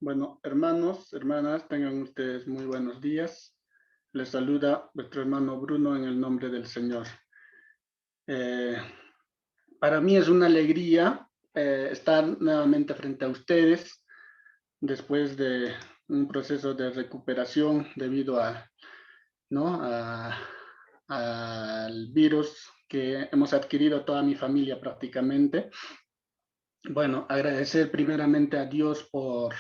Bueno, hermanos, hermanas, tengan ustedes muy buenos días. Les saluda vuestro hermano Bruno en el nombre del Señor. Eh, para mí es una alegría estar nuevamente frente a ustedes después de un proceso de recuperación debido ¿no? al virus que hemos adquirido toda mi familia prácticamente. Bueno, agradecer primeramente a Dios por,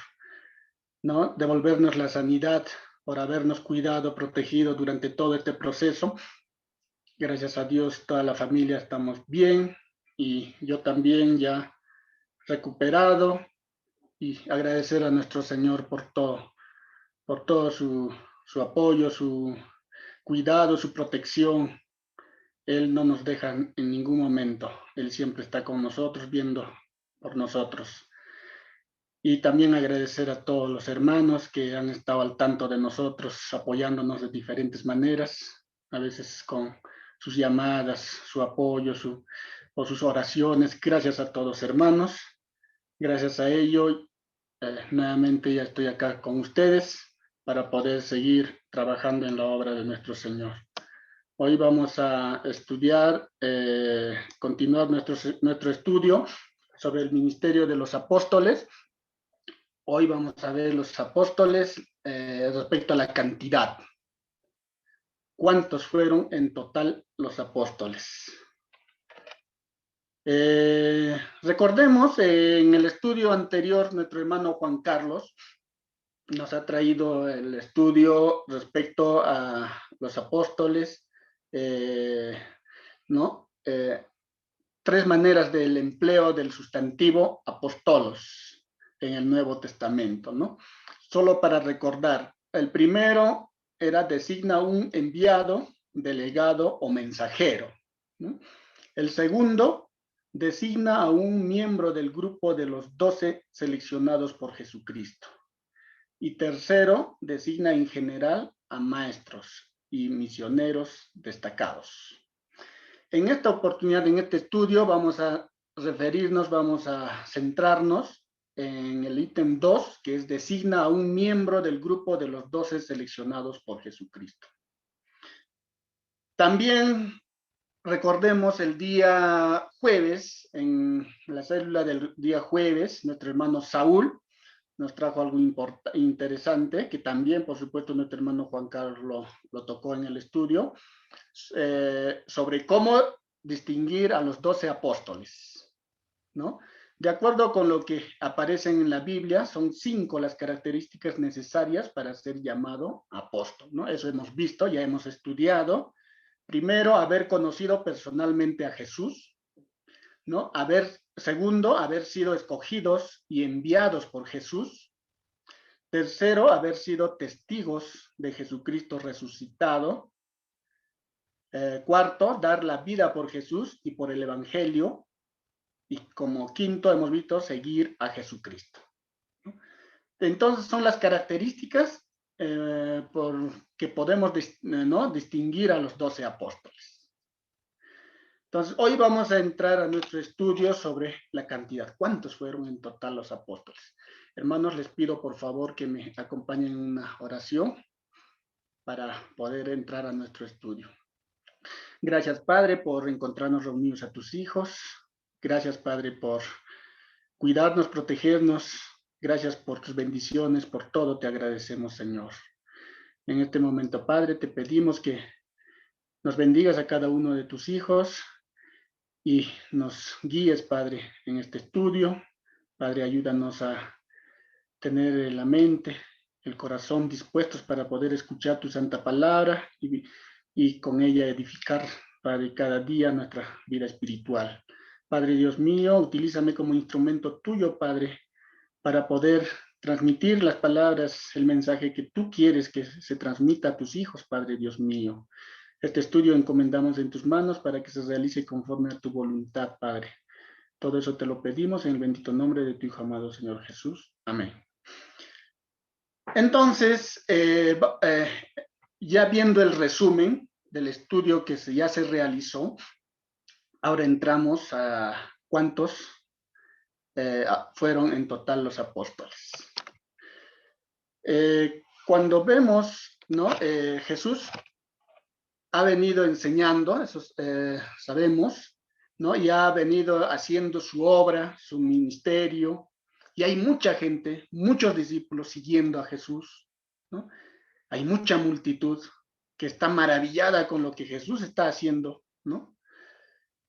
¿no?, devolvernos la sanidad, por habernos cuidado, protegido durante todo este proceso. Gracias a Dios, toda la familia estamos bien y yo también ya recuperado, y agradecer a nuestro Señor por todo su apoyo, su cuidado, su protección. Él no nos deja en ningún momento. Él siempre está con nosotros, viendo por nosotros. Y también agradecer a todos los hermanos que han estado al tanto de nosotros, apoyándonos de diferentes maneras, a veces con sus llamadas, su apoyo, o sus oraciones. Gracias a todos, hermanos. Gracias a ello, nuevamente ya estoy acá con ustedes para poder seguir trabajando en la obra de nuestro Señor. Hoy vamos a estudiar, continuar nuestro estudio sobre el ministerio de los apóstoles. Hoy vamos a ver los apóstoles respecto a la cantidad. ¿Cuántos fueron en total los apóstoles? Recordemos, en el estudio anterior, nuestro hermano Juan Carlos nos ha traído el estudio respecto a los apóstoles, ¿no? Tres maneras del empleo del sustantivo apostolos en el Nuevo Testamento, ¿no? Solo para recordar, el primero era designa un enviado, delegado o mensajero, ¿no? El segundo designa a un miembro del grupo de los 12 seleccionados por Jesucristo. Y tercero, designa en general a maestros y misioneros destacados. En esta oportunidad, en este estudio, vamos a referirnos, vamos a centrarnos en el ítem 2, que es designa a un miembro del grupo de los 12 seleccionados por Jesucristo. También recordemos el día jueves, en la célula del día jueves, nuestro hermano Saúl nos trajo algo interesante, que también, por supuesto, nuestro hermano Juan Carlos lo tocó en el estudio, sobre cómo distinguir a los 12 apóstoles, ¿no? De acuerdo con lo que aparece en la Biblia, son 5 las características necesarias para ser llamado apóstol, ¿no? Eso hemos visto, ya hemos estudiado. Primero, haber conocido personalmente a Jesús, ¿no? Segundo, haber sido escogidos y enviados por Jesús. Tercero, haber sido testigos de Jesucristo resucitado. Cuarto, dar la vida por Jesús y por el Evangelio. Y como quinto, hemos visto seguir a Jesucristo. Entonces, son las características por que podemos ¿no?, distinguir a los 12 apóstoles. Entonces, hoy vamos a entrar a nuestro estudio sobre la cantidad. ¿Cuántos fueron en total los apóstoles? Hermanos, les pido por favor que me acompañen en una oración para poder entrar a nuestro estudio. Gracias, Padre, por encontrarnos reunidos a tus hijos. Gracias, Padre, por cuidarnos, protegernos. Gracias por tus bendiciones, por todo te agradecemos, Señor. En este momento, Padre, te pedimos que nos bendigas a cada uno de tus hijos y nos guíes, Padre, en este estudio. Padre, ayúdanos a tener la mente, el corazón dispuestos para poder escuchar tu santa palabra y con ella edificar, Padre, cada día nuestra vida espiritual. Padre Dios mío, utilízame como instrumento tuyo, Padre, para poder transmitir las palabras, el mensaje que tú quieres que se transmita a tus hijos, Padre Dios mío. Este estudio encomendamos en tus manos para que se realice conforme a tu voluntad, Padre. Todo eso te lo pedimos en el bendito nombre de tu Hijo amado, Señor Jesús. Amén. Entonces, ya viendo el resumen del estudio que ya se realizó, ahora entramos a cuántos fueron en total los apóstoles. Cuando vemos, ¿no? Jesús ha venido enseñando, eso sabemos, ¿no? Y ha venido haciendo su obra, su ministerio, y hay mucha gente, muchos discípulos siguiendo a Jesús, ¿no? Hay mucha multitud que está maravillada con lo que Jesús está haciendo, ¿no?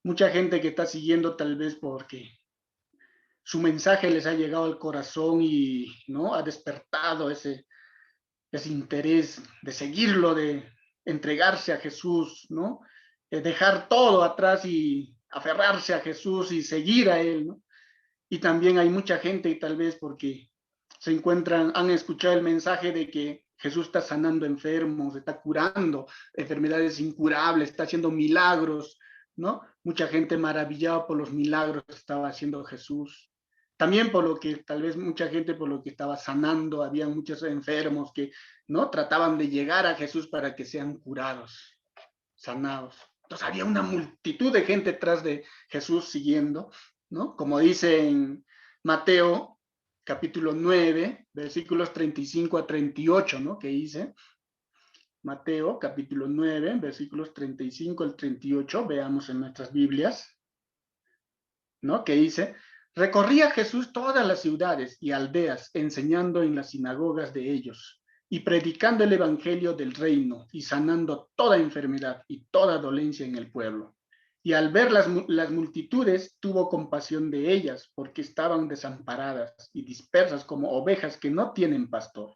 Mucha gente que está siguiendo tal vez porque su mensaje les ha llegado al corazón y, ¿no? Ha despertado ese interés de seguirlo, de entregarse a Jesús, ¿no? Dejar todo atrás y aferrarse a Jesús y seguir a Él, ¿no? Y también hay mucha gente, y tal vez porque se encuentran, han escuchado el mensaje de que Jesús está sanando enfermos, está curando enfermedades incurables, está haciendo milagros, ¿no? Mucha gente maravillada por los milagros que estaba haciendo Jesús. También por lo que, tal vez mucha gente por lo que estaba sanando, había muchos enfermos que, ¿no? Trataban de llegar a Jesús para que sean curados, sanados. Entonces había una multitud de gente detrás de Jesús siguiendo, ¿no? Como dice en Mateo capítulo 9, versículos 35 a 38, ¿no? Que dice Mateo capítulo 9, versículos 35 al 38, veamos en nuestras Biblias, ¿no? Que dice, recorría Jesús todas las ciudades y aldeas, enseñando en las sinagogas de ellos y predicando el evangelio del reino y sanando toda enfermedad y toda dolencia en el pueblo. Y al ver las multitudes, tuvo compasión de ellas, porque estaban desamparadas y dispersas como ovejas que no tienen pastor.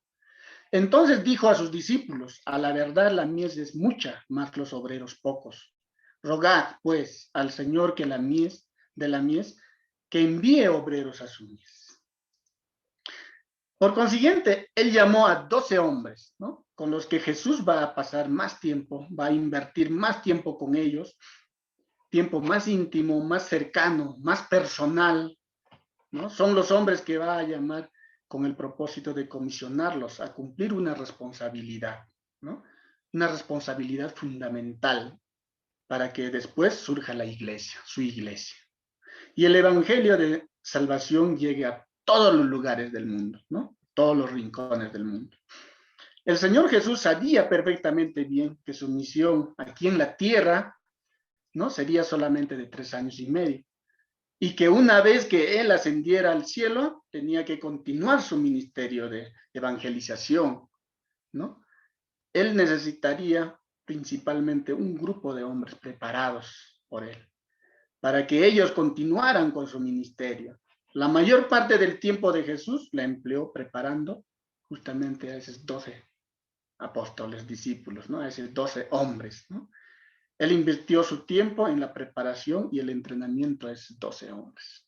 Entonces dijo a sus discípulos, a la verdad la mies es mucha, mas los obreros pocos. Rogad, pues, al Señor que de la mies, que envíe obreros a su mies. Por consiguiente, él llamó a 12 hombres, ¿no? Con los que Jesús va a pasar más tiempo, va a invertir más tiempo con ellos, tiempo más íntimo, más cercano, más personal, ¿no? Son los hombres que va a llamar con el propósito de comisionarlos a cumplir una responsabilidad, ¿no? Una responsabilidad fundamental para que después surja la iglesia, su iglesia. Y el evangelio de salvación llegue a todos los lugares del mundo, ¿no? Todos los rincones del mundo. El Señor Jesús sabía perfectamente bien que su misión aquí en la tierra, ¿no? Sería solamente de 3 años y medio. Y que una vez que él ascendiera al cielo, tenía que continuar su ministerio de evangelización, ¿no? Él necesitaría principalmente un grupo de hombres preparados por él, para que ellos continuaran con su ministerio. La mayor parte del tiempo de Jesús la empleó preparando justamente a esos 12 apóstoles, discípulos, ¿no? A esos 12 hombres, ¿no? Él invirtió su tiempo en la preparación y el entrenamiento a esos 12 hombres.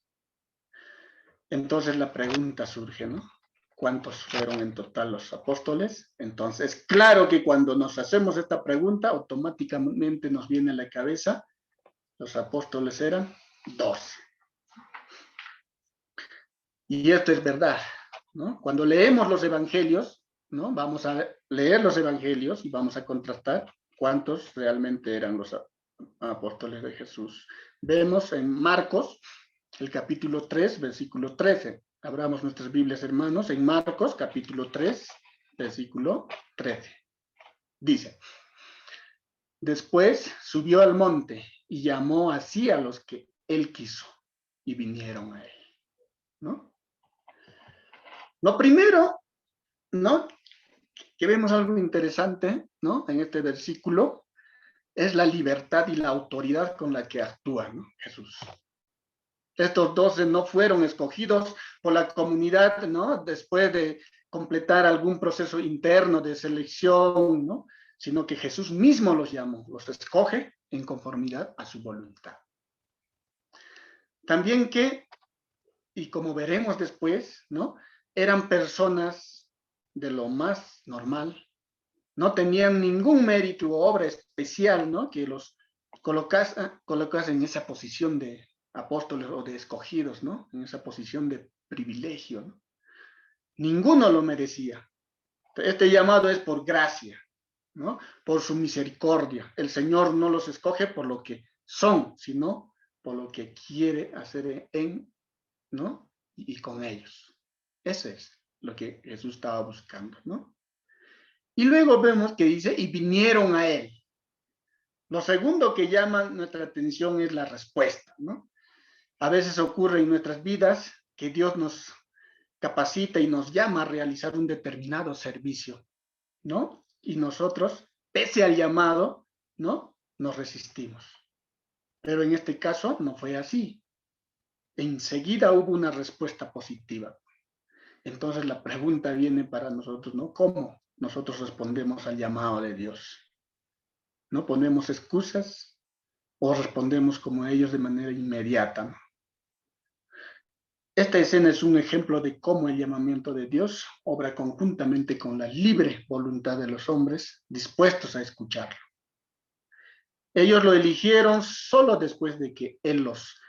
Entonces la pregunta surge, ¿no? ¿Cuántos fueron en total los apóstoles? Entonces, claro que cuando nos hacemos esta pregunta, automáticamente nos viene a la cabeza, los apóstoles eran 12. Y esto es verdad, ¿no? Cuando leemos los evangelios, ¿no? Vamos a leer los evangelios y vamos a contrastar cuántos realmente eran los apóstoles de Jesús. Vemos en Marcos, el capítulo 3, versículo 13. Abramos nuestras Biblias, hermanos, en Marcos, capítulo 3, versículo 13. Dice, después subió al monte y llamó así a los que él quiso y vinieron a él, ¿no? Lo primero, ¿no? Que vemos algo interesante, ¿no? En este versículo, es la libertad y la autoridad con la que actúa, ¿no? Jesús. Estos 12 no fueron escogidos por la comunidad, ¿no? Después de completar algún proceso interno de selección, ¿no? Sino que Jesús mismo los llamó, los escoge en conformidad a su voluntad. También que, y como veremos después, ¿no? Eran personas de lo más normal, no tenían ningún mérito o obra especial, ¿no? Que los colocase en esa posición de apóstoles o de escogidos, ¿no? En esa posición de privilegio, ¿no? Ninguno lo merecía. Este llamado es por gracia, ¿no? Por su misericordia. El Señor no los escoge por lo que son, sino por lo que quiere hacer en, ¿no? Y con ellos. Ese es. lo que Jesús estaba buscando, ¿no? Y luego vemos que dice, y vinieron a él. Lo segundo que llama nuestra atención es la respuesta, ¿no? A veces ocurre en nuestras vidas que Dios nos capacita y nos llama a realizar un determinado servicio, ¿no? Y nosotros, pese al llamado, ¿no? Nos resistimos. Pero en este caso no fue así. Enseguida hubo una respuesta positiva. Entonces la pregunta viene para nosotros, ¿no? ¿Cómo nosotros respondemos al llamado de Dios? ¿No ponemos excusas o respondemos como ellos de manera inmediata, ¿no? Esta escena es un ejemplo de cómo el llamamiento de Dios obra conjuntamente con la libre voluntad de los hombres dispuestos a escucharlo. Ellos lo eligieron solo después de que Él los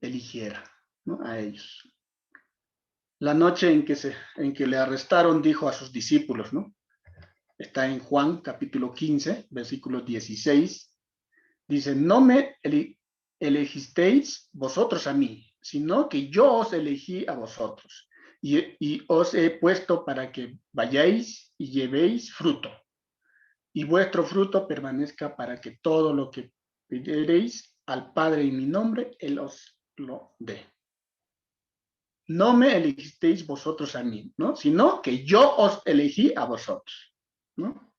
eligiera, ¿no? A ellos. La noche en que le arrestaron, dijo a sus discípulos, ¿no? Está en Juan capítulo 15, versículo 16. Dice, no me elegisteis vosotros a mí, sino que yo os elegí a vosotros y os he puesto para que vayáis y llevéis fruto y vuestro fruto permanezca para que todo lo que pidiereis al Padre en mi nombre, Él os lo dé. No me elegisteis vosotros a mí, ¿no? Sino que yo os elegí a vosotros, ¿no?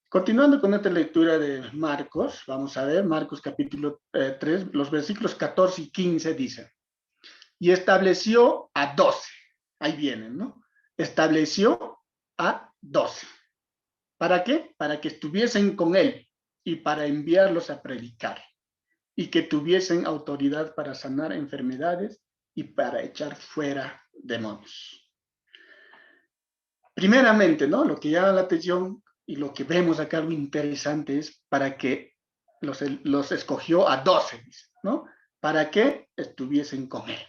Continuando con esta lectura de Marcos, vamos a ver, Marcos capítulo 3, los versículos 14 y 15 dicen, y estableció a 12, ahí vienen, ¿no? Estableció a 12. ¿Para qué? Para que estuviesen con él y para enviarlos a predicar y que tuviesen autoridad para sanar enfermedades y para echar fuera demonios. Primeramente, ¿no? Lo que llama la atención y lo que vemos acá algo interesante es para que los escogió a 12, ¿no? Para que estuviesen con él.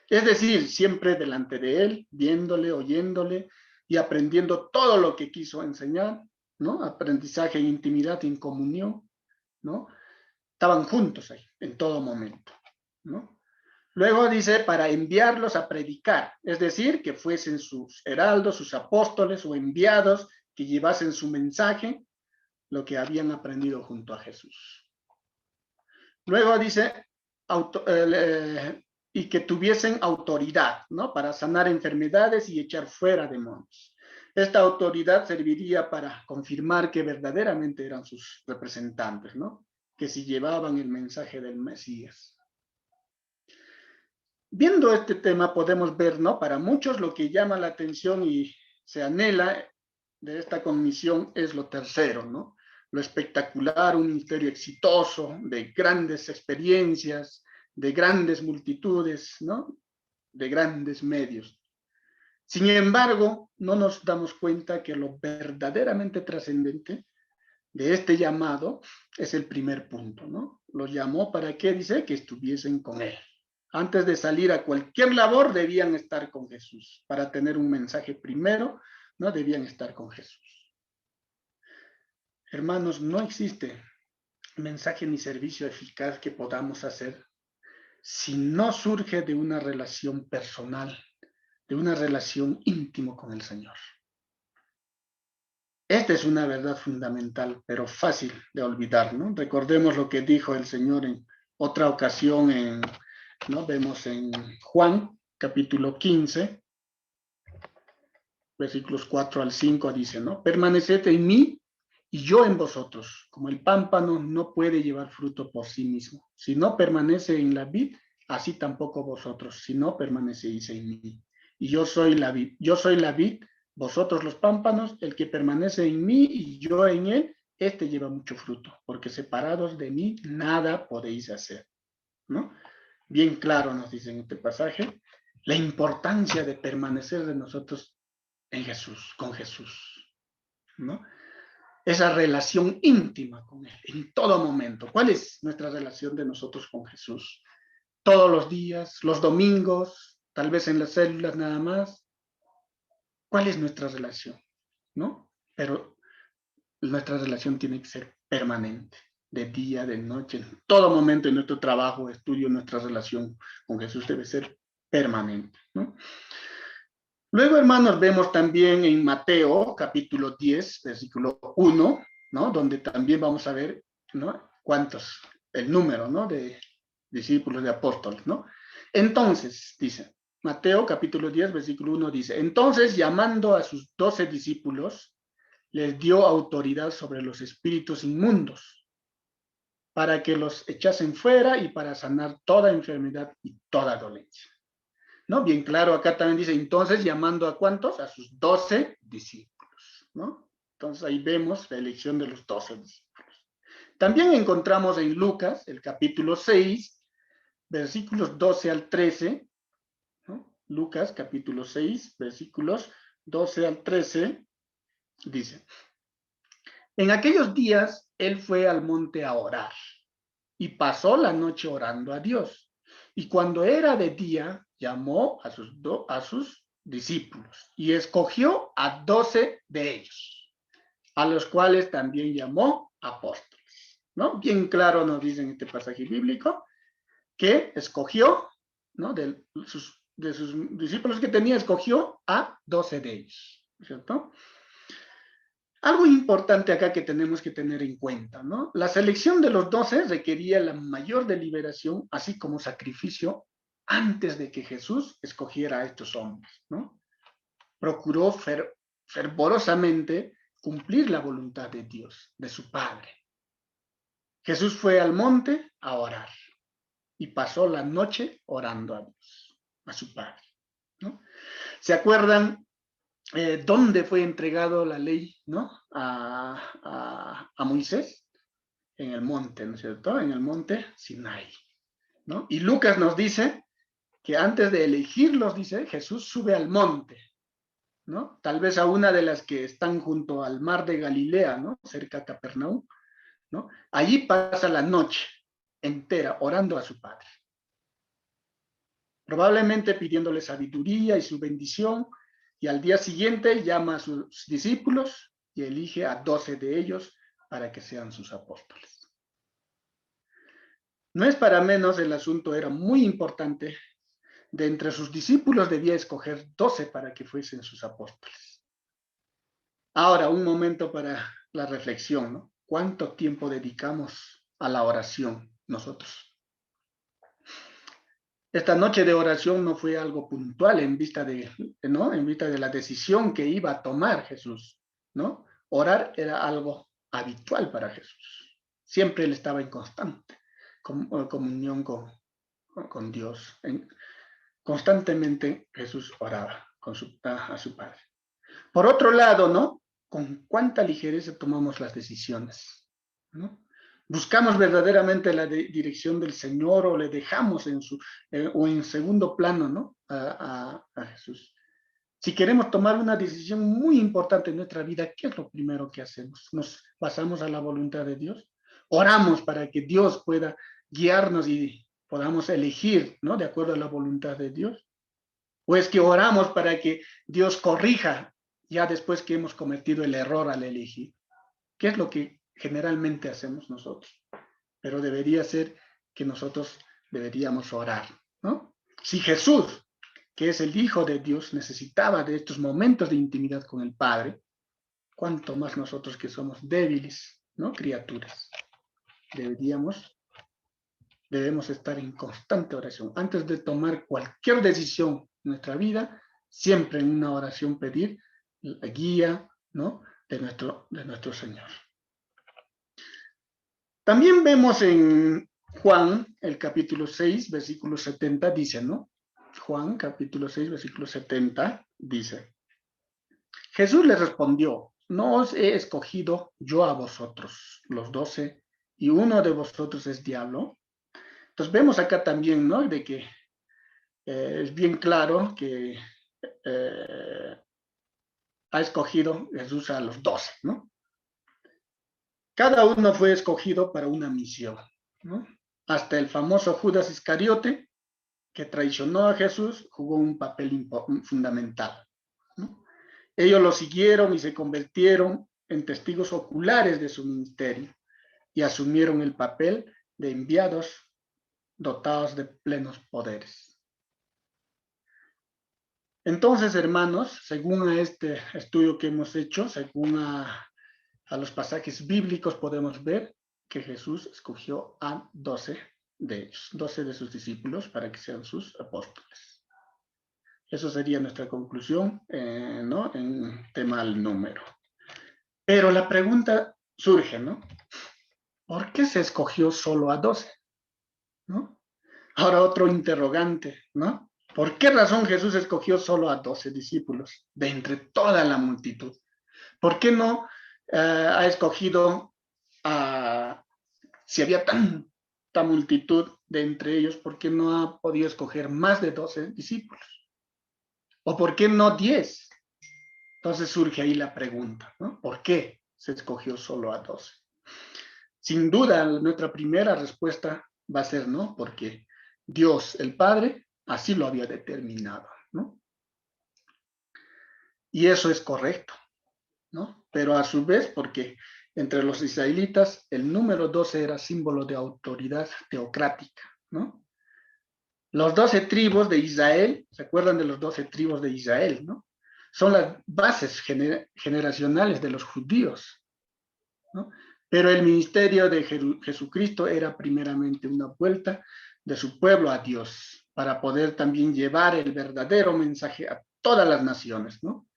Es decir, siempre delante de él, viéndole, oyéndole y aprendiendo todo lo que quiso enseñar, ¿no? Aprendizaje en intimidad, en comunión, ¿no? Estaban juntos ahí, en todo momento, ¿no? Luego dice, para enviarlos a predicar, es decir, que fuesen sus heraldos, sus apóstoles o enviados que llevasen su mensaje, lo que habían aprendido junto a Jesús. Luego dice, y que tuviesen autoridad, ¿no? Para sanar enfermedades y echar fuera demonios. Esta autoridad serviría para confirmar que verdaderamente eran sus representantes, ¿no? Que si llevaban el mensaje del Mesías. Viendo este tema podemos ver, ¿no? Para muchos lo que llama la atención y se anhela de esta comisión es lo tercero, ¿no? Lo espectacular, un ministerio exitoso, de grandes experiencias, de grandes multitudes, ¿no? De grandes medios. Sin embargo, no nos damos cuenta que lo verdaderamente trascendente de este llamado es el primer punto, ¿no? Lo llamó para qué, dice, que estuviesen con él. Antes de salir a cualquier labor debían estar con Jesús. Para tener un mensaje primero, no debían estar con Jesús. Hermanos, no existe mensaje ni servicio eficaz que podamos hacer si no surge de una relación personal, de una relación íntima con el Señor. Esta es una verdad fundamental, pero fácil de olvidar, ¿no? Recordemos lo que dijo el Señor en otra ocasión, ¿no? Vemos en Juan, capítulo 15, versículos 4 al 5, dice, ¿no? Permaneced en mí y yo en vosotros, como el pámpano no puede llevar fruto por sí mismo. Si no permanece en la vid, así tampoco vosotros, si no permanecéis en mí. Y yo soy la vid, vosotros los pámpanos, el que permanece en mí y yo en él, este lleva mucho fruto, porque separados de mí nada podéis hacer, ¿no? Bien claro nos dice en este pasaje la importancia de permanecer de nosotros en Jesús, con Jesús, ¿no? Esa relación íntima con Él en todo momento. ¿Cuál es nuestra relación de nosotros con Jesús? Todos los días, los domingos, tal vez en las células nada más. ¿Cuál es nuestra relación? ¿No? Pero nuestra relación tiene que ser permanente, de día, de noche, en todo momento en nuestro trabajo, estudio, nuestra relación con Jesús debe ser permanente, ¿no? Luego, hermanos, vemos también en Mateo, capítulo 10, versículo 1, ¿no? Donde también vamos a ver, ¿no? Cuántos, el número, ¿no? De discípulos, de apóstoles, ¿no? Entonces, dice, Mateo, capítulo 10, versículo 1, dice, entonces, llamando a sus 12 discípulos, les dio autoridad sobre los espíritus inmundos, para que los echasen fuera y para sanar toda enfermedad y toda dolencia. ¿No? Bien claro, acá también dice, entonces, llamando a ¿cuántos? A sus 12 discípulos, ¿no? Entonces ahí vemos la elección de los 12 discípulos. También encontramos en Lucas, el capítulo 6, versículos 12 al 13, ¿no? Lucas, capítulo 6, versículos 12 al 13, dice, en aquellos días él fue al monte a orar y pasó la noche orando a Dios. Y cuando era de día, llamó a sus discípulos y escogió a 12 de ellos, a los cuales también llamó apóstoles. ¿No? Bien claro nos dice en este pasaje bíblico que escogió, ¿no? De sus discípulos que tenía, escogió a 12 de ellos, ¿cierto? Algo importante acá que tenemos que tener en cuenta, ¿no? La selección de los 12 requería la mayor deliberación, así como sacrificio, antes de que Jesús escogiera a estos hombres, ¿no? Procuró fervorosamente cumplir la voluntad de Dios, de su Padre. Jesús fue al monte a orar y pasó la noche orando a Dios, a su Padre, ¿no? ¿Se acuerdan dónde fue entregado la ley, ¿no? A Moisés, en el monte, ¿no es cierto? En el monte Sinai, ¿no? Y Lucas nos dice que antes de elegirlos, dice, Jesús sube al monte, ¿no? Tal vez a una de las que están junto al mar de Galilea, ¿no? Cerca de Capernaum, ¿no? Allí pasa la noche entera orando a su Padre, probablemente pidiéndole sabiduría y su bendición, y al día siguiente llama a sus discípulos y elige a 12 de ellos para que sean sus apóstoles. No es para menos, el asunto era muy importante. De entre sus discípulos debía escoger 12 para que fuesen sus apóstoles. Ahora, un momento para la reflexión, ¿no? ¿Cuánto tiempo dedicamos a la oración nosotros? Esta noche de oración no fue algo puntual en vista de, ¿no? En vista de la decisión que iba a tomar Jesús, ¿no? Orar era algo habitual para Jesús. Siempre él estaba en constante comunión con Dios. Constantemente Jesús oraba a su Padre. Por otro lado, ¿no? Con cuánta ligereza tomamos las decisiones, ¿no? Buscamos verdaderamente la dirección del Señor o le dejamos o en segundo plano, ¿no? A Jesús. Si queremos tomar una decisión muy importante en nuestra vida, ¿qué es lo primero que hacemos? ¿Nos basamos a la voluntad de Dios? Oramos para que Dios pueda guiarnos y podamos elegir, ¿no? De acuerdo a la voluntad de Dios. ¿O es que oramos para que Dios corrija ya después que hemos cometido el error al elegir? ¿Qué es lo que generalmente hacemos nosotros? Pero debería ser que nosotros deberíamos orar, ¿no? Si Jesús, que es el Hijo de Dios, necesitaba de estos momentos de intimidad con el Padre, cuánto más nosotros que somos débiles, ¿no? Criaturas. Debemos estar en constante oración. Antes de tomar cualquier decisión en nuestra vida, siempre en una oración pedir la guía, ¿no? de nuestro Señor. También vemos en Juan, el capítulo 6, versículo 70, dice, ¿no? Juan, capítulo 6, versículo 70, dice, Jesús les respondió, no os he escogido yo a vosotros, los 12, y uno de vosotros es diablo. Entonces vemos acá también, ¿no? De que es bien claro que ha escogido Jesús a los 12, ¿no? Cada uno fue escogido para una misión, ¿no? Hasta el famoso Judas Iscariote, que traicionó a Jesús, jugó un papel fundamental, ¿no? Ellos lo siguieron y se convirtieron en testigos oculares de su ministerio y asumieron el papel de enviados dotados de plenos poderes. Entonces, hermanos, según a este estudio que hemos hecho, según a los pasajes bíblicos, podemos ver que Jesús escogió a 12 de ellos, 12 de sus discípulos para que sean sus apóstoles. Eso sería nuestra conclusión, ¿no? En tema al número. Pero la pregunta surge, ¿no? ¿Por qué se escogió solo a 12? ¿No? Ahora otro interrogante, ¿no? ¿Por qué razón Jesús escogió solo a 12 discípulos de entre toda la multitud? ¿Por qué no ha escogido a, si había tanta multitud de entre ellos, por qué no ha podido escoger más de 12 discípulos? ¿O por qué no 10? Entonces surge ahí la pregunta, ¿no? ¿Por qué se escogió solo a 12? Sin duda, nuestra primera respuesta va a ser no, porque Dios, el Padre, así lo había determinado, ¿no? Y eso es correcto, ¿no? Pero a su vez, porque entre los israelitas el número 12 era símbolo de autoridad teocrática, ¿no? Los 12 tribus de Israel, ¿se acuerdan de los 12 tribus de Israel, no? Son las bases generacionales de los judíos, ¿no? Pero el ministerio de Jesucristo era primeramente una vuelta de su pueblo a Dios, para poder también llevar el verdadero mensaje a todas las naciones, ¿no?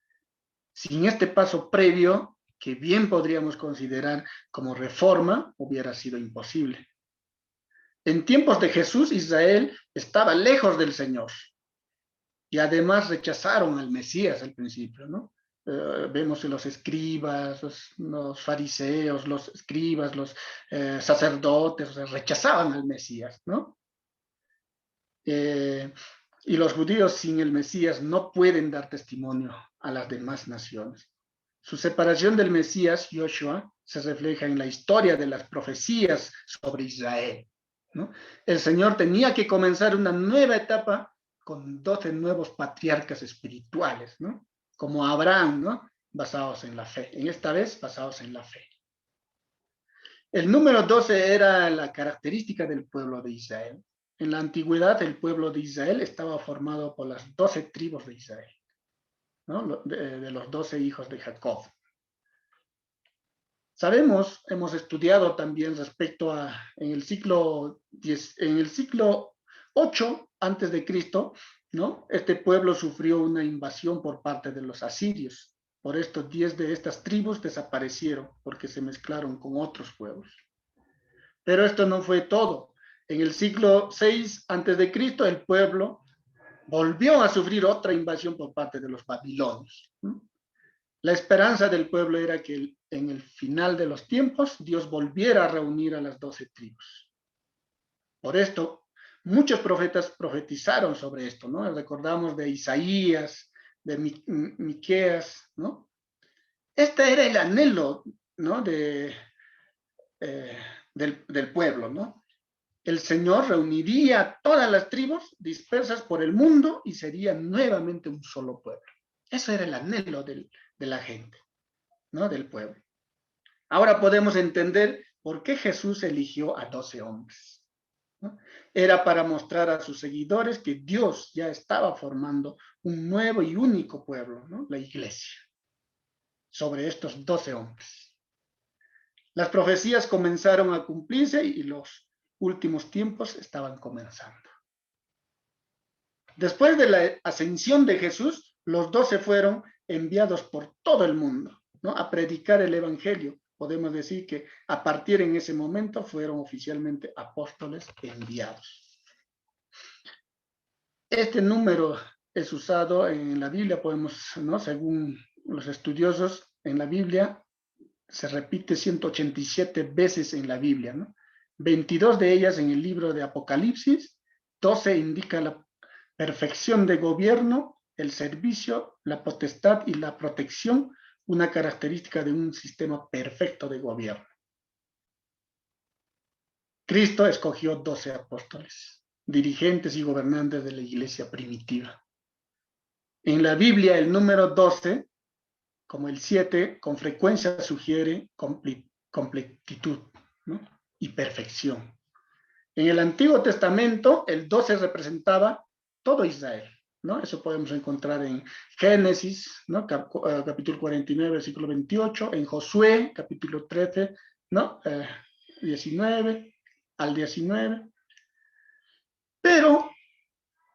Sin este paso previo, que bien podríamos considerar como reforma, hubiera sido imposible. En tiempos de Jesús, Israel estaba lejos del Señor y además rechazaron al Mesías al principio, ¿no? Vemos los escribas, los fariseos, los escribas, los sacerdotes, o sea, rechazaban al Mesías, ¿no? Y los judíos sin el Mesías no pueden dar testimonio a las demás naciones. Su separación del Mesías, Yoshua, se refleja en la historia de las profecías sobre Israel, ¿no? El Señor tenía que comenzar una nueva etapa con 12 nuevos patriarcas espirituales, ¿no? Como Abraham, ¿no? Basados en la fe. En esta vez, basados en la fe. El número 12 era la característica del pueblo de Israel. En la antigüedad, el pueblo de Israel estaba formado por las 12 tribus de Israel, ¿no? De los 12 hijos de Jacob. Sabemos, hemos estudiado también respecto a en el siglo 8 antes de Cristo, ¿no? Este pueblo sufrió una invasión por parte de los asirios. Por esto 10 de estas tribus desaparecieron porque se mezclaron con otros pueblos. Pero esto no fue todo. En el siglo 6 antes de Cristo, el pueblo volvió a sufrir otra invasión por parte de los babilonios, ¿no? La esperanza del pueblo era que en el final de los tiempos Dios volviera a reunir a las 12 tribus. Por esto, muchos profetas profetizaron sobre esto, ¿no? Recordamos de Isaías, de Miqueas, ¿no? Este era el anhelo, ¿no? Del pueblo, ¿no? El Señor reuniría todas las tribus dispersas por el mundo y sería nuevamente un solo pueblo. Eso era el anhelo de la gente, ¿no? Del pueblo. Ahora podemos entender por qué Jesús eligió a 12 hombres, ¿no? Era para mostrar a sus seguidores que Dios ya estaba formando un nuevo y único pueblo, ¿no? La iglesia, sobre estos 12 hombres. Las profecías comenzaron a cumplirse y los últimos tiempos estaban comenzando. Después de la ascensión de Jesús, los 12 fueron enviados por todo el mundo, ¿no? A predicar el evangelio. Podemos decir que a partir de ese momento fueron oficialmente apóstoles enviados. Este número es usado en la Biblia, podemos, ¿no? Según los estudiosos, en la Biblia se repite 187 veces en la Biblia, ¿no? 22 de ellas en el libro de Apocalipsis, 12 indica la perfección de gobierno, el servicio, la potestad y la protección, una característica de un sistema perfecto de gobierno. Cristo escogió 12 apóstoles, dirigentes y gobernantes de la iglesia primitiva. En la Biblia, el número 12, como el 7, con frecuencia sugiere completitud, ¿no? Y perfección. En el Antiguo Testamento, el 12 representaba todo Israel, ¿no? Eso podemos encontrar en Génesis, ¿no? Capítulo 49, versículo 28, en Josué, capítulo 13, ¿no? 19 al 19. Pero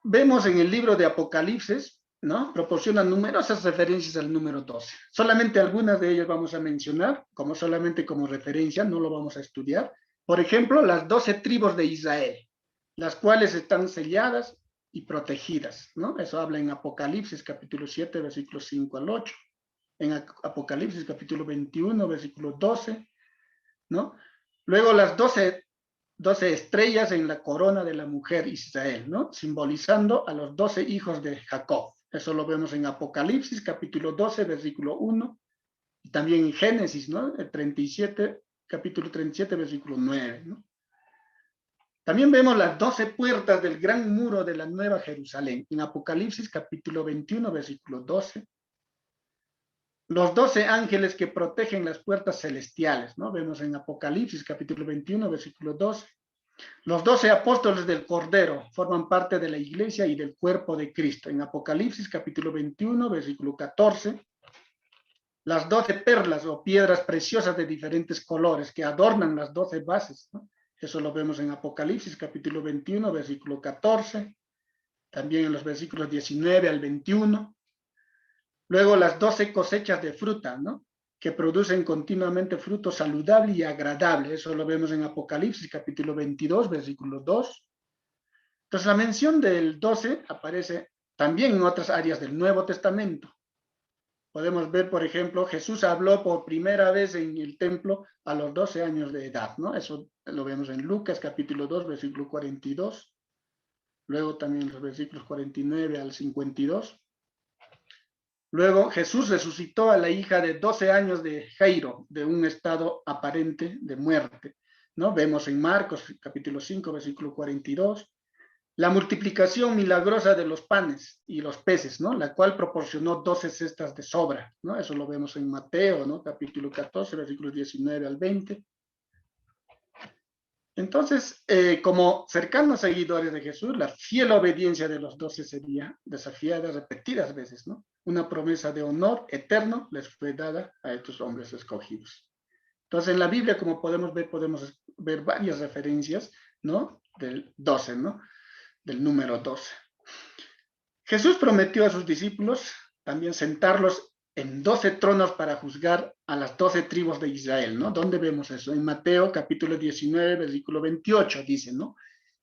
vemos en el libro de Apocalipsis, ¿no? Proporciona numerosas referencias al número 12. Solamente algunas de ellas vamos a mencionar, solamente como referencia, no lo vamos a estudiar. Por ejemplo, las 12 tribus de Israel, las cuales están selladas y protegidas, ¿no? Eso habla en Apocalipsis, capítulo 7, versículos 5 al 8. En Apocalipsis, capítulo 21, versículo 12, ¿no? Luego las 12 estrellas en la corona de la mujer Israel, ¿no? Simbolizando a los 12 hijos de Jacob. Eso lo vemos en Apocalipsis, capítulo 12, versículo 1, y también en Génesis, ¿no? El 37, capítulo 37, versículo 9, ¿no? También vemos las 12 puertas del gran muro de la Nueva Jerusalén, en Apocalipsis, capítulo 21, versículo 12. Los 12 ángeles que protegen las puertas celestiales, ¿no? Vemos en Apocalipsis, capítulo 21, versículo 12. Los 12 apóstoles del Cordero forman parte de la iglesia y del cuerpo de Cristo. En Apocalipsis, capítulo 21, versículo 14. Las 12 perlas o piedras preciosas de diferentes colores que adornan las 12 bases, ¿no? Eso lo vemos en Apocalipsis, capítulo 21, versículo 14. También en los versículos 19 al 21. Luego las 12 cosechas de fruta, ¿no? Que producen continuamente fruto saludable y agradable. Eso lo vemos en Apocalipsis, capítulo 22, versículo 2. Entonces, la mención del 12 aparece también en otras áreas del Nuevo Testamento. Podemos ver, por ejemplo, Jesús habló por primera vez en el templo a los 12 años de edad, ¿no? Eso lo vemos en Lucas, capítulo 2, versículo 42. Luego también los versículos 49 al 52. Luego Jesús resucitó a la hija de 12 años de Jairo, de un estado aparente de muerte, ¿no? Vemos en Marcos, capítulo 5, versículo 42, la multiplicación milagrosa de los panes y los peces, ¿no? La cual proporcionó 12 cestas de sobra, ¿no? Eso lo vemos en Mateo, ¿no? Capítulo 14, versículos 19 al 20. Entonces, como cercanos seguidores de Jesús, la fiel obediencia de los 12 sería desafiada repetidas veces, ¿no? Una promesa de honor eterno les fue dada a estos hombres escogidos. Entonces, en la Biblia, como podemos ver varias referencias, ¿no? Del 12, ¿no? Del número 12. Jesús prometió a sus discípulos también sentarlos en 12 tronos para juzgar a las 12 tribus de Israel, ¿no? ¿Dónde vemos eso? En Mateo capítulo 19, versículo 28, dice, ¿no?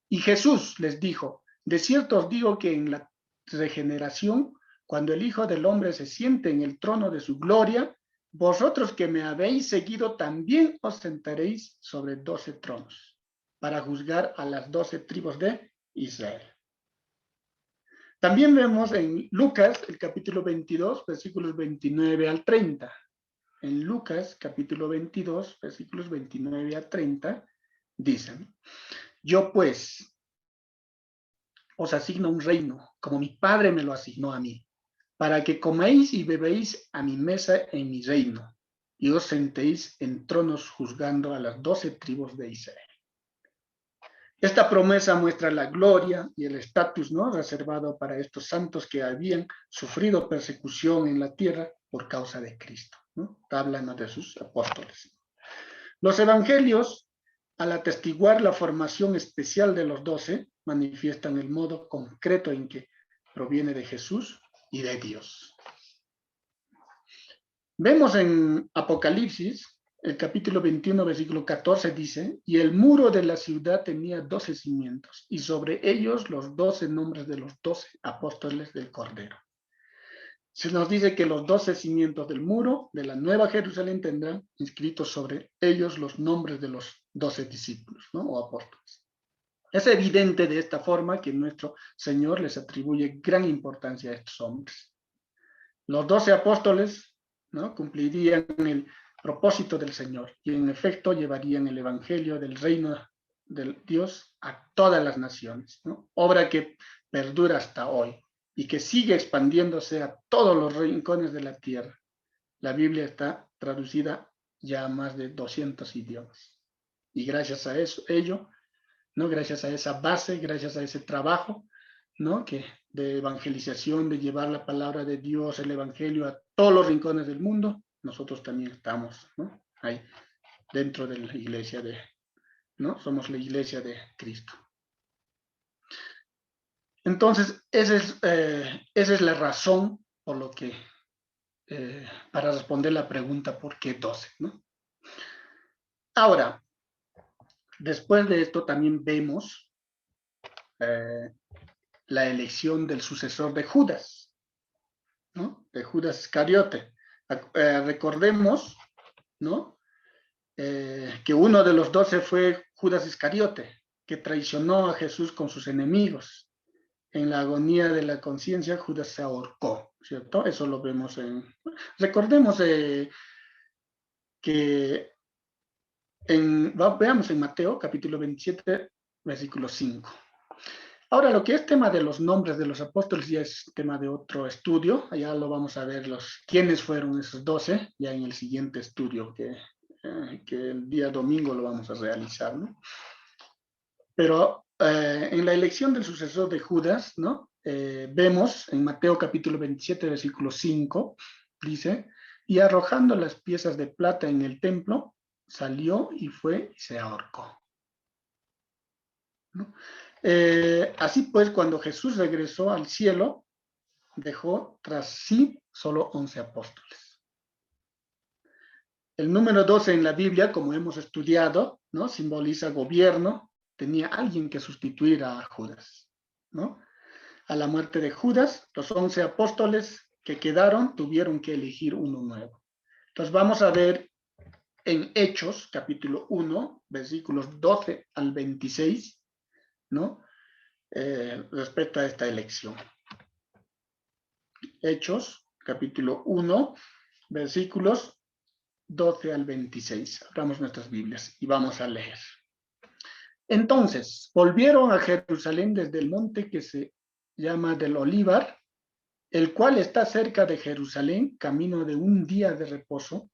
Y Jesús les dijo, de cierto os digo que en la regeneración, cuando el Hijo del Hombre se siente en el trono de su gloria, vosotros que me habéis seguido también os sentaréis sobre 12 tronos para juzgar a las 12 tribus de Israel. También vemos en Lucas, el capítulo 22, versículos 29 al 30. En Lucas, capítulo 22, versículos 29 a 30, dicen, yo pues os asigno un reino, como mi Padre me lo asignó a mí, para que coméis y bebéis a mi mesa en mi reino, y os sentéis en tronos juzgando a las 12 tribus de Israel. Esta promesa muestra la gloria y el estatus, ¿no? Reservado para estos santos que habían sufrido persecución en la tierra por causa de Cristo, ¿no? Hablan de sus apóstoles. Los evangelios, al atestiguar la formación especial de los 12, manifiestan el modo concreto en que proviene de Jesús y de Dios. Vemos en Apocalipsis, el capítulo 21, versículo 14 dice, y el muro de la ciudad tenía 12 cimientos, y sobre ellos los 12 nombres de los 12 apóstoles del Cordero. Se nos dice que los 12 cimientos del muro de la Nueva Jerusalén tendrán inscritos sobre ellos los nombres de los 12 discípulos, ¿no? O apóstoles. Es evidente de esta forma que nuestro Señor les atribuye gran importancia a estos hombres. Los 12 apóstoles, ¿no? Cumplirían el propósito del Señor y en efecto llevarían el evangelio del reino de Dios a todas las naciones, ¿no? Obra que perdura hasta hoy y que sigue expandiéndose a todos los rincones de la tierra. La Biblia está traducida ya a más de 200 idiomas y gracias a eso, ¿no? Gracias a esa base, gracias a ese trabajo, ¿no? Que de evangelización, de llevar la palabra de Dios, el evangelio a todos los rincones del mundo, nosotros también estamos, ¿no? Ahí, dentro de la iglesia ¿no? Somos la iglesia de Cristo. Entonces, esa es la razón por lo que, para responder la pregunta, ¿por qué 12? ¿No? Ahora, después de esto también vemos la elección del sucesor de Judas, ¿no? De Judas Iscariote. Recordemos, ¿no? Que uno de los 12 fue Judas Iscariote, que traicionó a Jesús con sus enemigos. En la agonía de la conciencia, Judas se ahorcó, ¿cierto? Eso lo vemos Recordemos que veamos en Mateo, capítulo 27, versículo 5. Ahora, lo que es tema de los nombres de los apóstoles ya es tema de otro estudio. Allá lo vamos a ver quiénes fueron esos 12, ya en el siguiente estudio que el día domingo lo vamos a realizar, ¿no? Pero en la elección del sucesor de Judas, ¿no? Vemos en Mateo capítulo 27, versículo 5, dice, y arrojando las piezas de plata en el templo, salió y fue y se ahorcó, ¿no? Así pues, cuando Jesús regresó al cielo, dejó tras sí solo 11 apóstoles. El número 12 en la Biblia, como hemos estudiado, ¿no? Simboliza gobierno. Tenía alguien que sustituir a Judas, ¿no? A la muerte de Judas, los 11 apóstoles que quedaron tuvieron que elegir uno nuevo. Entonces vamos a ver en Hechos, capítulo 1, versículos 12 al 26, ¿no? Respecto a esta elección. Hechos, capítulo 1, versículos 12 al 26. Abramos nuestras Biblias y vamos a leer. Entonces, volvieron a Jerusalén desde el monte que se llama del Olivar, el cual está cerca de Jerusalén, camino de un día de reposo,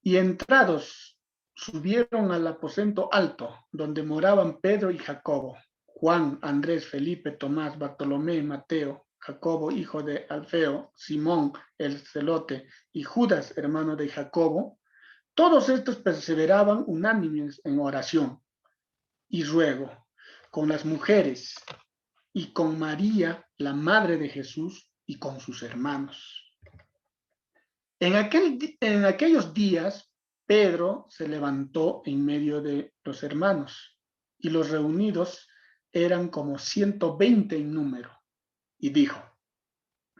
y entrados subieron al aposento alto, donde moraban Pedro y Jacobo, Juan, Andrés, Felipe, Tomás, Bartolomé, Mateo, Jacobo, hijo de Alfeo, Simón, el celote, y Judas, hermano de Jacobo. Todos estos perseveraban unánimes en oración y ruego con las mujeres y con María, la madre de Jesús, y con sus hermanos. En aquellos días, Pedro se levantó en medio de los hermanos, y los reunidos eran como 120 en número, y dijo,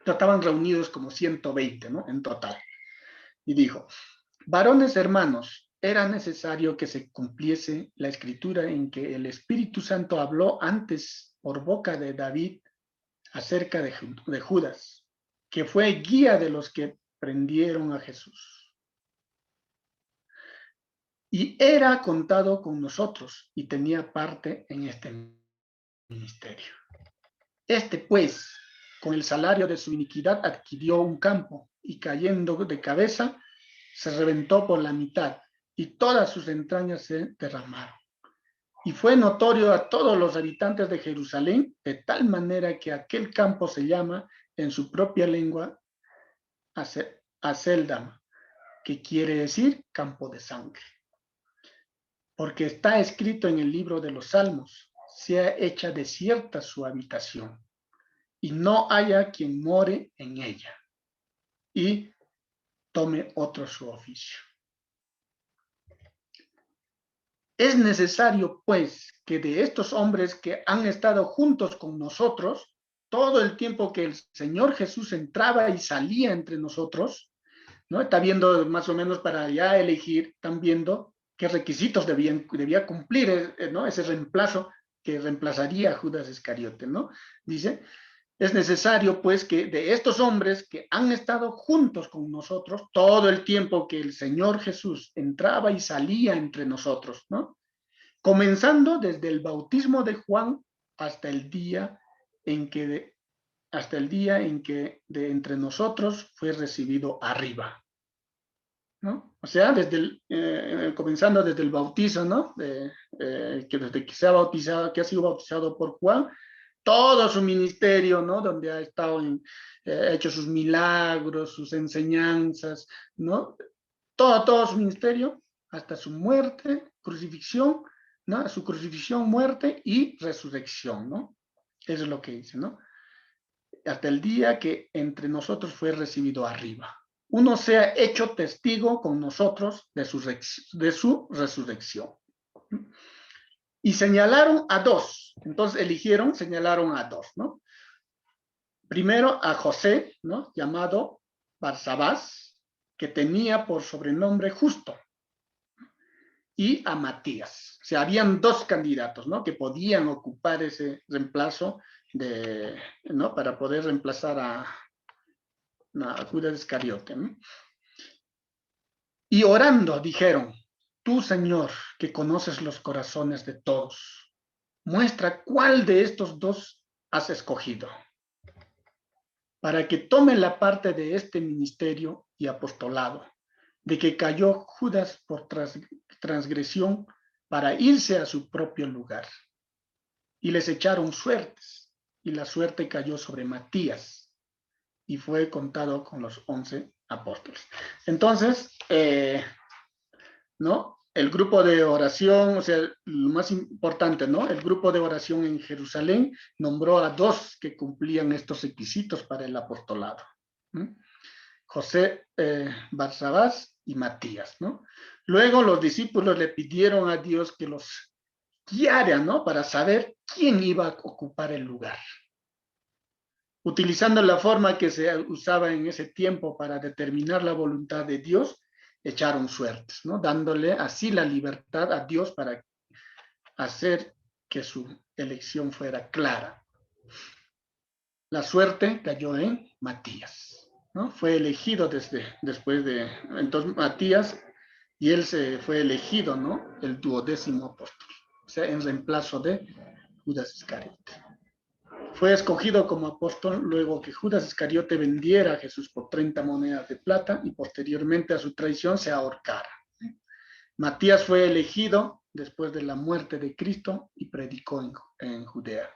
estaban reunidos como 120, ¿no? En total. Y dijo, varones hermanos, era necesario que se cumpliese la escritura en que el Espíritu Santo habló antes por boca de David acerca de Judas, que fue guía de los que prendieron a Jesús. Y era contado con nosotros y tenía parte en este ministerio. Este, pues, con el salario de su iniquidad adquirió un campo y cayendo de cabeza, se reventó por la mitad y todas sus entrañas se derramaron. Y fue notorio a todos los habitantes de Jerusalén, de tal manera que aquel campo se llama en su propia lengua Aceldam, que quiere decir campo de sangre. Porque está escrito en el libro de los Salmos, sea hecha desierta su habitación, y no haya quien more en ella, y tome otro su oficio. Es necesario, pues, que de estos hombres que han estado juntos con nosotros, todo el tiempo que el Señor Jesús entraba y salía entre nosotros, ¿no? Está viendo más o menos para ya elegir, están viendo qué requisitos debía cumplir, ¿no? Ese reemplazo que reemplazaría a Judas Iscariote, ¿no? Dice, es necesario, pues, que de estos hombres que han estado juntos con nosotros todo el tiempo que el Señor Jesús entraba y salía entre nosotros, ¿no? Comenzando desde el bautismo de Juan hasta el día en que de entre nosotros fue recibido arriba, ¿no? O sea, comenzando desde el bautizo, ¿no? Que desde que se ha bautizado, que ha sido bautizado por Juan, todo su ministerio, ¿no? Donde ha estado hecho sus milagros, sus enseñanzas, ¿no? Todo su ministerio, hasta su muerte, crucifixión, ¿no? Su crucifixión, muerte y resurrección, ¿no? Eso es lo que dice, ¿no? Hasta el día que entre nosotros fue recibido arriba. Uno sea hecho testigo con nosotros de su resurrección. Y señalaron a dos. Entonces eligieron, señalaron a dos, ¿no? Primero a José, ¿no? Llamado Barsabás, que tenía por sobrenombre Justo, y a Matías. O sea, habían dos candidatos, ¿no? Que podían ocupar ese reemplazo ¿no? Para poder reemplazar a Judas Iscariote, ¿no? Y orando dijeron: tú, Señor, que conoces los corazones de todos, muestra cuál de estos dos has escogido, para que tome la parte de este ministerio y apostolado, de que cayó Judas por transgresión para irse a su propio lugar. Y les echaron suertes, y la suerte cayó sobre Matías, y fue contado con los 11 apóstoles. Entonces, ¿no? El grupo de oración, o sea, lo más importante, ¿no? El grupo de oración en Jerusalén nombró a dos que cumplían estos requisitos para el apostolado. ¿Mm? José, Barsabás y Matías, ¿no? Luego los discípulos le pidieron a Dios que los guiara, ¿no? Para saber quién iba a ocupar el lugar. Utilizando la forma que se usaba en ese tiempo para determinar la voluntad de Dios, echaron suertes, ¿no? Dándole así la libertad a Dios para hacer que su elección fuera clara. La suerte cayó en Matías, ¿no? Fue elegido después de, entonces Matías, y él se fue elegido, ¿no? El 12º apóstol, o sea, en reemplazo de Judas Iscariote. Fue escogido como apóstol luego que Judas Iscariote vendiera a Jesús por 30 monedas de plata y posteriormente a su traición se ahorcara. Matías fue elegido después de la muerte de Cristo y predicó en Judea.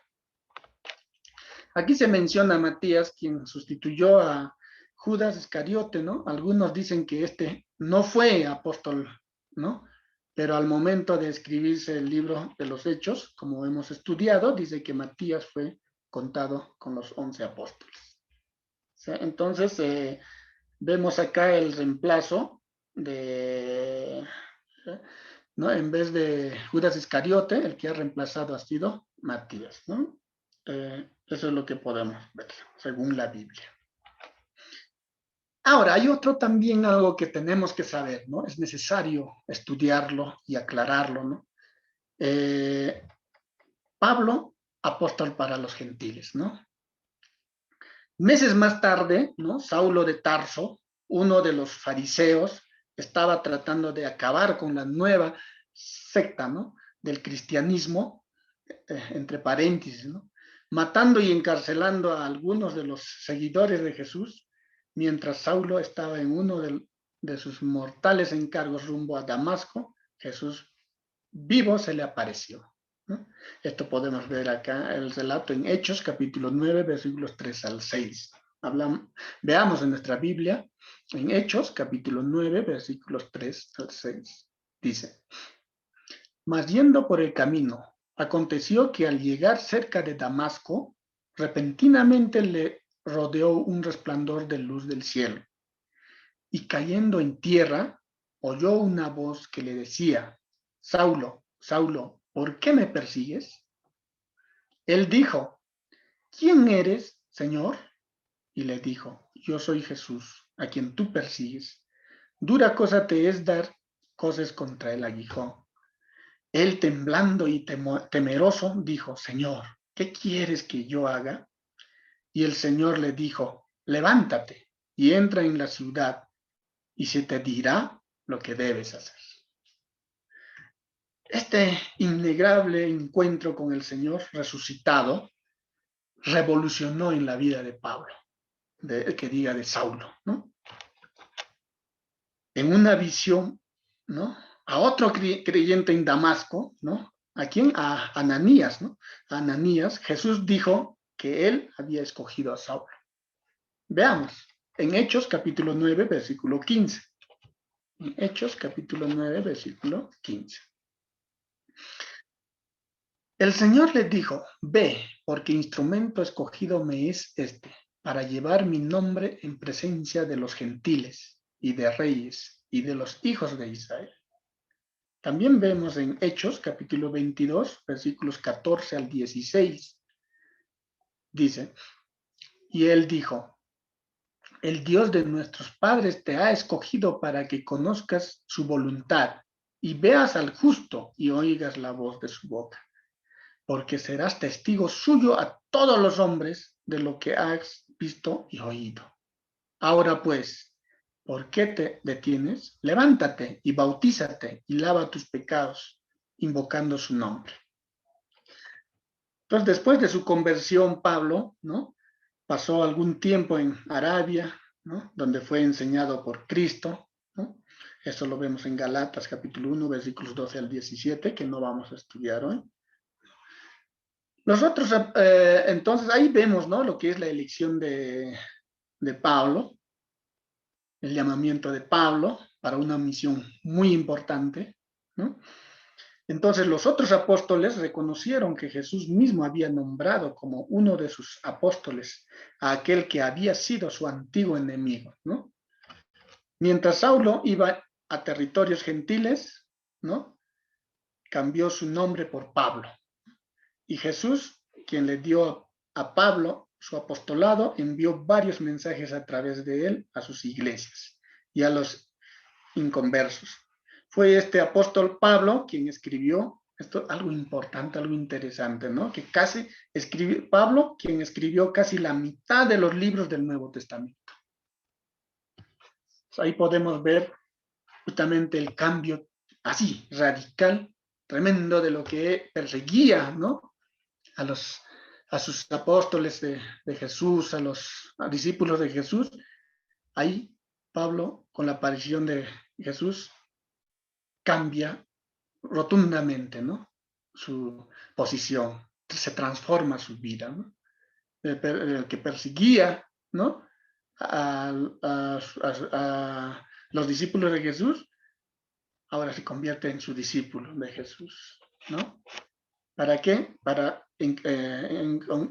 Aquí se menciona a Matías, quien sustituyó a Judas Iscariote, ¿no? Algunos dicen que este no fue apóstol, ¿no? Pero al momento de escribirse el libro de los Hechos, como hemos estudiado, dice que Matías fue contado con los 11 apóstoles. ¿Sí? Entonces, vemos acá el reemplazo de, ¿no? En vez de Judas Iscariote, el que ha reemplazado ha sido Matías, ¿no? Eso es lo que podemos ver, según la Biblia. Ahora, hay otro también algo que tenemos que saber, ¿no? Es necesario estudiarlo y aclararlo, ¿no? Pablo, apóstol para los gentiles, ¿no? Meses más tarde, ¿no? Saulo de Tarso, uno de los fariseos, estaba tratando de acabar con la nueva secta, ¿no? Del cristianismo, entre paréntesis, ¿no? Matando y encarcelando a algunos de los seguidores de Jesús, mientras Saulo estaba en uno de sus mortales encargos rumbo a Damasco. Jesús vivo se le apareció, ¿no? Esto podemos ver acá el relato en Hechos, capítulo 9, versículos 3 al 6. Veamos en nuestra Biblia, en Hechos, capítulo 9, versículos 3 al 6. Dice: mas yendo por el camino, aconteció que al llegar cerca de Damasco, repentinamente le rodeó un resplandor de luz del cielo, y cayendo en tierra, oyó una voz que le decía: Saulo, Saulo, ¿por qué me persigues? Él dijo: ¿quién eres, Señor? Y le dijo: yo soy Jesús, a quien tú persigues. Dura cosa te es dar coces contra el aguijón. Él, temblando y temeroso, dijo: Señor, ¿qué quieres que yo haga? Y el Señor le dijo: levántate y entra en la ciudad, y se te dirá lo que debes hacer. Este innegable encuentro con el Señor resucitado revolucionó en la vida de Pablo, que diga de Saulo, ¿no? En una visión, ¿no? A otro creyente en Damasco, ¿no? ¿A quién? A Ananías, ¿no? A Ananías, Jesús dijo que él había escogido a Saulo. Veamos, en Hechos capítulo 9, versículo 15. En Hechos capítulo 9, versículo 15. El Señor le dijo, ve, porque instrumento escogido me es este, para llevar mi nombre en presencia de los gentiles y de reyes y de los hijos de Israel. También vemos en Hechos, capítulo 22, versículos 14 al 16. Dice, y él dijo, el Dios de nuestros padres te ha escogido para que conozcas su voluntad y veas al justo y oigas la voz de su boca, porque serás testigo suyo a todos los hombres de lo que has visto y oído. Ahora pues, ¿por qué te detienes? Levántate y bautízate y lava tus pecados, invocando su nombre. Entonces, después de su conversión, Pablo, ¿no? Pasó algún tiempo en Arabia, ¿no? Donde fue enseñado por Cristo, ¿no? Eso lo vemos en Galatas capítulo 1, versículos 12 al 17, que no vamos a estudiar hoy. Nosotros, entonces, ahí vemos, ¿no? Lo que es la elección de Pablo, el llamamiento de Pablo para una misión muy importante, ¿no? Entonces los otros apóstoles reconocieron que Jesús mismo había nombrado como uno de sus apóstoles a aquel que había sido su antiguo enemigo, ¿no? Mientras Saulo iba a territorios gentiles, ¿no? Cambió su nombre por Pablo. Y Jesús, quien le dio a Pablo su apostolado, envió varios mensajes a través de él a sus iglesias y a los inconversos. Fue este apóstol Pablo quien escribió, esto algo importante, algo interesante, ¿no? Que casi escribió, Pablo quien escribió casi la mitad de los libros del Nuevo Testamento. Ahí podemos ver justamente el cambio así, radical, tremendo de lo que perseguía, ¿no? A sus apóstoles de Jesús, a discípulos de Jesús. Ahí Pablo, con la aparición de Jesús, cambia rotundamente, ¿no? Su posición, se transforma su vida, ¿no? El que perseguía, ¿no? A los discípulos de Jesús, ahora se convierte en su discípulo de Jesús, ¿no? ¿Para qué? Para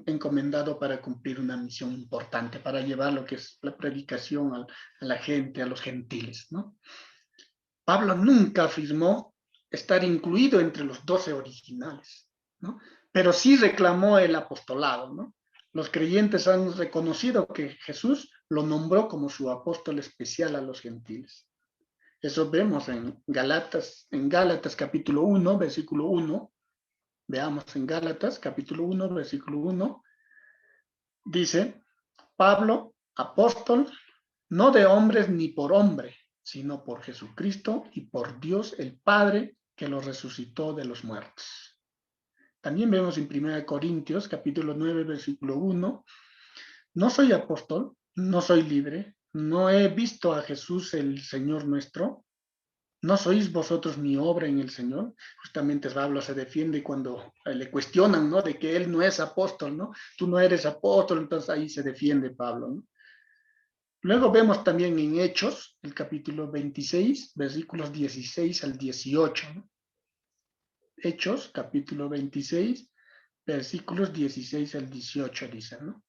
encomendado para cumplir una misión importante, para llevar lo que es la predicación a la gente, a los gentiles, ¿no? Pablo nunca afirmó estar incluido entre los 12 originales, ¿no? Pero sí reclamó el apostolado, ¿no? Los creyentes han reconocido que Jesús lo nombró como su apóstol especial a los gentiles. Eso vemos en Gálatas capítulo 1, versículo 1. Veamos en Gálatas capítulo 1, versículo 1. Dice, Pablo, apóstol, no de hombres ni por hombre, sino por Jesucristo y por Dios el Padre que lo resucitó de los muertos. También vemos en 1 Corintios capítulo 9, versículo 1, no soy apóstol, no soy libre, no he visto a Jesús el Señor nuestro, no sois vosotros mi obra en el Señor. Justamente Pablo se defiende cuando le cuestionan, ¿no? De que él no es apóstol, ¿no? Tú no eres apóstol, entonces ahí se defiende Pablo, ¿no? Luego vemos también en Hechos, el capítulo 26, versículos 16 al 18. ¿No? Hechos, capítulo 26, versículos 16 al 18, dicen, ¿no?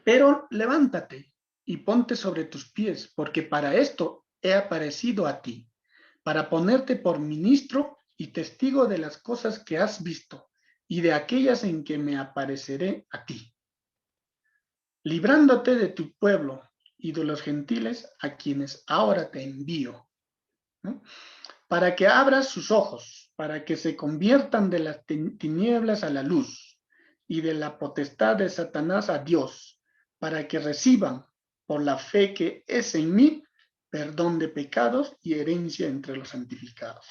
Pero levántate y ponte sobre tus pies, porque para esto he aparecido a ti, para ponerte por ministro y testigo de las cosas que has visto y de aquellas en que me apareceré a ti, librándote de tu pueblo y de los gentiles a quienes ahora te envío, ¿no? Para que abras sus ojos, para que se conviertan de las tinieblas a la luz y de la potestad de Satanás a Dios, para que reciban por la fe que es en mí perdón de pecados y herencia entre los santificados.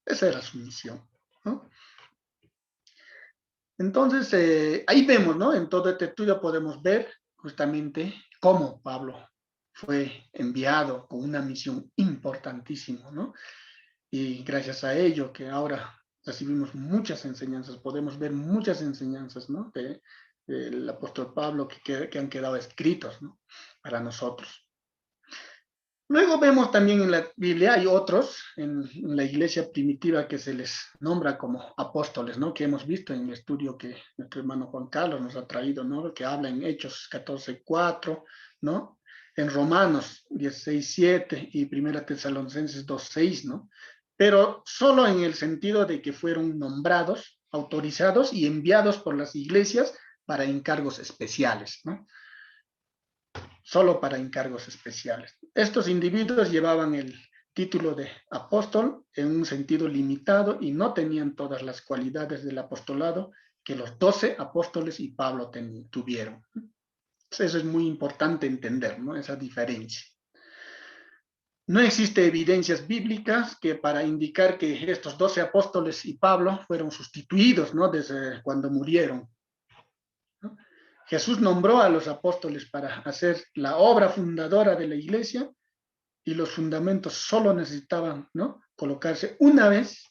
Esa era su misión, ¿no? Entonces, ahí vemos, ¿no? En todo este estudio podemos ver justamente cómo Pablo fue enviado con una misión importantísima, ¿no? Y gracias a ello que ahora recibimos muchas enseñanzas, podemos ver muchas enseñanzas, ¿no? Del apóstol Pablo que han quedado escritos, ¿no? Para nosotros. Luego vemos también en la Biblia, hay otros en la iglesia primitiva que se les nombra como apóstoles, ¿no? Que hemos visto en el estudio que nuestro hermano Juan Carlos nos ha traído, ¿no? Que habla en Hechos 14:4, ¿no? En Romanos 16:7 y Primera Tesalonicenses 2:6, ¿no? Pero solo en el sentido de que fueron nombrados, autorizados y enviados por las iglesias para encargos especiales, ¿no? Solo para encargos especiales. Estos individuos llevaban el título de apóstol en un sentido limitado y no tenían todas las cualidades del apostolado que los 12 apóstoles y Pablo tuvieron. Entonces, eso es muy importante entender, ¿no? Esa diferencia. No existe evidencias bíblicas que para indicar que estos 12 apóstoles y Pablo fueron sustituidos, ¿no? Desde cuando murieron. ¿No? Jesús nombró a los apóstoles para hacer la obra fundadora de la iglesia y los fundamentos solo necesitaban, ¿no? Colocarse una vez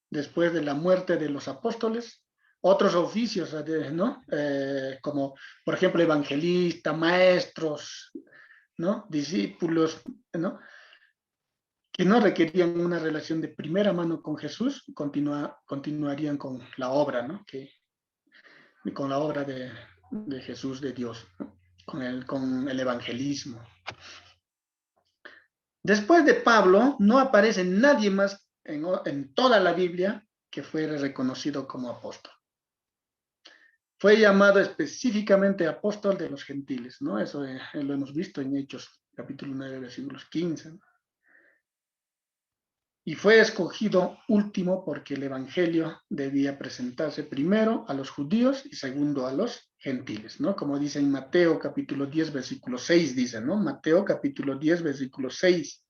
después de la muerte de los apóstoles. Otros oficios, ¿no? Como por ejemplo evangelistas, maestros, ¿no? Discípulos, ¿no? Que no requerían una relación de primera mano con Jesús, continuarían con la obra, ¿no? Con la obra de Jesús, de Dios, ¿no? con el evangelismo. Después de Pablo, no aparece nadie más en toda la Biblia que fuera reconocido como apóstol. Fue llamado específicamente apóstol de los gentiles, ¿no? Eso lo hemos visto en Hechos, capítulo 9, versículos 15. ¿No? Y fue escogido último porque el evangelio debía presentarse primero a los judíos y segundo a los gentiles, ¿no? Como dice en Mateo capítulo 10, versículo 6, dice, ¿no? Mateo capítulo 10, versículo 6.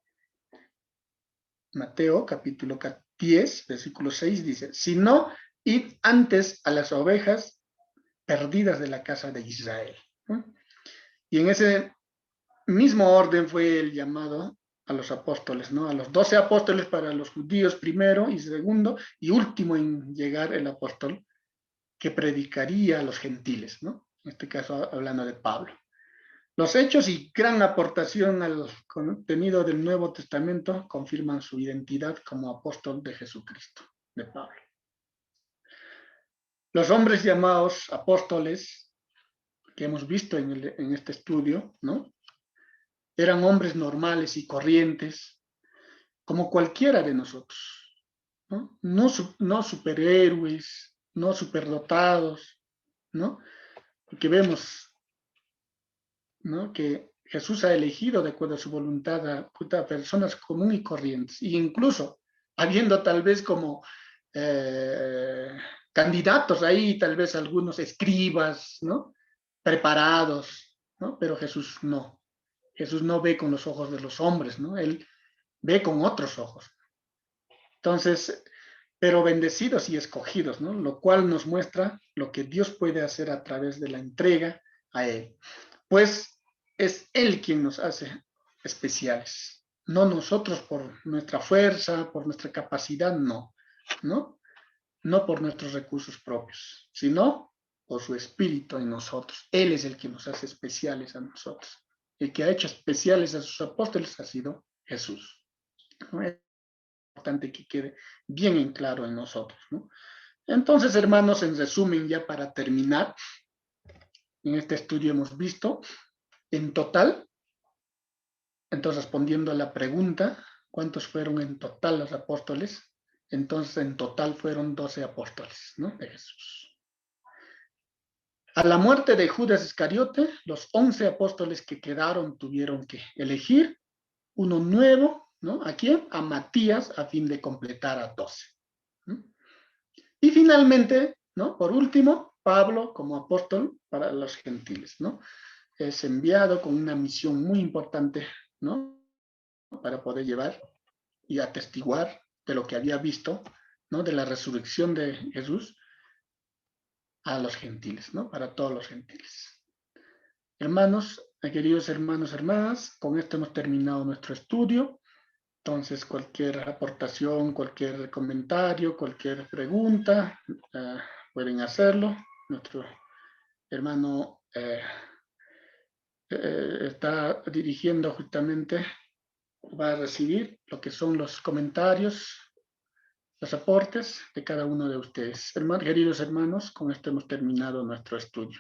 Mateo capítulo 10, versículo 6 dice, sino id antes a las ovejas perdidas de la casa de Israel. ¿No? Y en ese mismo orden fue el llamado a los apóstoles, ¿no? A los 12 apóstoles para los judíos primero y segundo, y último en llegar el apóstol que predicaría a los gentiles, ¿no? En este caso hablando de Pablo. Los hechos y gran aportación al contenido del Nuevo Testamento confirman su identidad como apóstol de Jesucristo, de Pablo. Los hombres llamados apóstoles que hemos visto en este estudio, ¿no? Eran hombres normales y corrientes, como cualquiera de nosotros, ¿no? No superhéroes, no superdotados, ¿no? Porque vemos, ¿no? Que Jesús ha elegido de acuerdo a su voluntad a personas comunes y corrientes, e incluso habiendo tal vez como candidatos ahí, tal vez algunos escribas, ¿no? Preparados, ¿no? Pero Jesús no. Jesús no ve con los ojos de los hombres, ¿no? Él ve con otros ojos. Entonces, pero bendecidos y escogidos, ¿no? Lo cual nos muestra lo que Dios puede hacer a través de la entrega a Él. Pues es Él quien nos hace especiales, no nosotros por nuestra fuerza, por nuestra capacidad, no, ¿no? No por nuestros recursos propios, sino por su espíritu en nosotros. Él es el que nos hace especiales a nosotros. El que ha hecho especiales a sus apóstoles ha sido Jesús. ¿No? Es importante que quede bien en claro en nosotros, ¿no? Entonces, hermanos, en resumen, ya para terminar, en este estudio hemos visto en total, entonces respondiendo a la pregunta, ¿cuántos fueron en total los apóstoles? Entonces, en total fueron 12 apóstoles, ¿no? De Jesús. A la muerte de Judas Iscariote, los 11 apóstoles que quedaron tuvieron que elegir uno nuevo, ¿no? ¿A quién? A Matías, a fin de completar a 12. ¿No? Y finalmente, ¿no? Por último, Pablo como apóstol para los gentiles, ¿no? Es enviado con una misión muy importante, ¿no? Para poder llevar y atestiguar de lo que había visto, ¿no? De la resurrección de Jesús a los gentiles, ¿no? Para todos los gentiles. Hermanos, queridos hermanos, hermanas, con esto hemos terminado nuestro estudio. Entonces, cualquier aportación, cualquier comentario, cualquier pregunta, pueden hacerlo. Nuestro hermano está dirigiendo justamente, va a recibir lo que son los comentarios, los aportes de cada uno de ustedes. Queridos hermanos, con esto hemos terminado nuestro estudio.